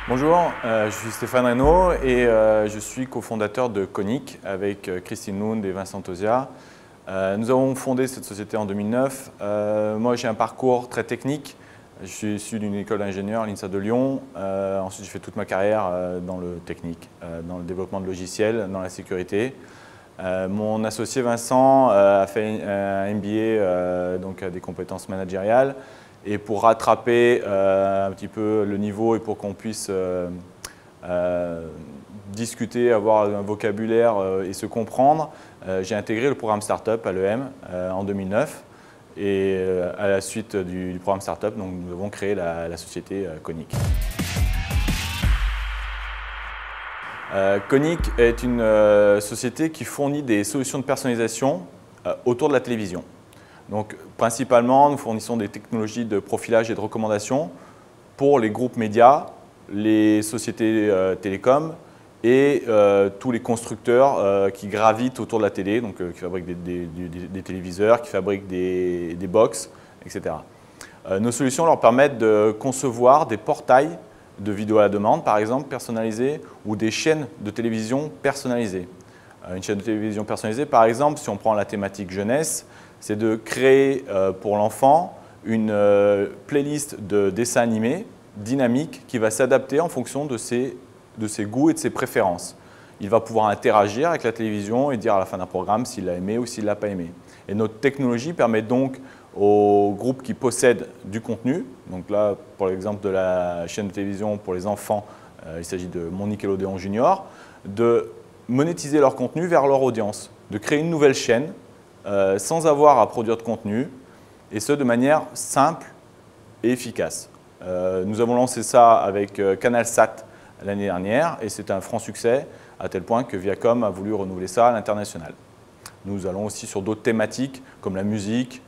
Bonjour, je suis Stéphane Reynaud et je suis cofondateur de Konic avec Christine Lund et Vincent Tosia. Nous avons fondé cette société en 2009. Moi, j'ai un parcours très technique. Je suis issu d'une école d'ingénieur, l'INSA de Lyon. Ensuite, j'ai fait toute ma carrière dans le technique, dans le développement de logiciels, dans la sécurité. Mon associé Vincent a fait un MBA, donc des compétences managériales. Et pour rattraper un petit peu le niveau et pour qu'on puisse discuter, avoir un vocabulaire et se comprendre, j'ai intégré le programme Startup à l'EM en 2009. Et à la suite du programme Startup, donc, nous avons créé la société Konic. Konic est une société qui fournit des solutions de personnalisation autour de la télévision. Donc, principalement, nous fournissons des technologies de profilage et de recommandation pour les groupes médias, les sociétés télécoms et tous les constructeurs qui gravitent autour de la télé, donc qui fabriquent des téléviseurs, qui fabriquent des box, etc. Nos solutions leur permettent de concevoir des portails de vidéos à la demande, par exemple, personnalisés, ou des chaînes de télévision personnalisées. Une chaîne de télévision personnalisée, par exemple, si on prend la thématique jeunesse, c'est de créer pour l'enfant une playlist de dessins animés dynamique qui va s'adapter en fonction de ses goûts et de ses préférences. Il va pouvoir interagir avec la télévision et dire à la fin d'un programme s'il l'a aimé ou s'il ne l'a pas aimé. Et notre technologie permet donc aux groupes qui possèdent du contenu, donc là, pour l'exemple de la chaîne de télévision pour les enfants, il s'agit de Mon Nickelodeon Junior, de monétiser leur contenu vers leur audience, de créer une nouvelle chaîne sans avoir à produire de contenu, et ce de manière simple et efficace. Nous avons lancé ça avec CanalSat l'année dernière et c'est un franc succès à tel point que Viacom a voulu renouveler ça à l'international. Nous allons aussi sur d'autres thématiques comme la musique,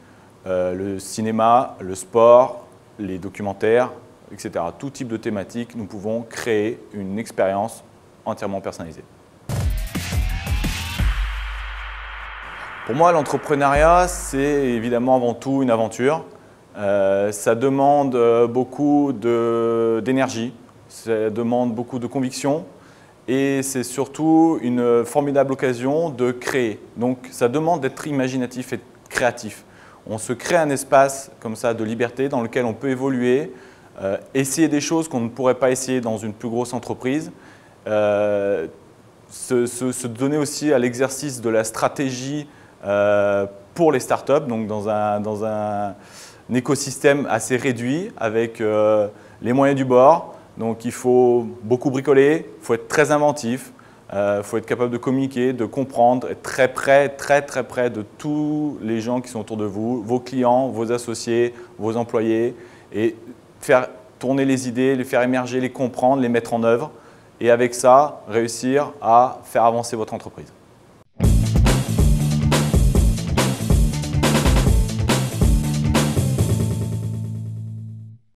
le cinéma, le sport, les documentaires, etc. Tout type de thématiques, nous pouvons créer une expérience entièrement personnalisée. Pour moi, l'entrepreneuriat, c'est évidemment avant tout une aventure. Ça demande beaucoup d'énergie, ça demande beaucoup de conviction et c'est surtout une formidable occasion de créer. Donc, ça demande d'être imaginatif et créatif. On se crée un espace comme ça de liberté dans lequel on peut évoluer, essayer des choses qu'on ne pourrait pas essayer dans une plus grosse entreprise, se donner aussi à l'exercice de la stratégie pour les startups, donc dans un écosystème assez réduit avec les moyens du bord. Donc il faut beaucoup bricoler, il faut être très inventif, il faut être capable de communiquer, de comprendre, être très près de tous les gens qui sont autour de vous, vos clients, vos associés, vos employés, et faire tourner les idées, les faire émerger, les comprendre, les mettre en œuvre, et avec ça, réussir à faire avancer votre entreprise.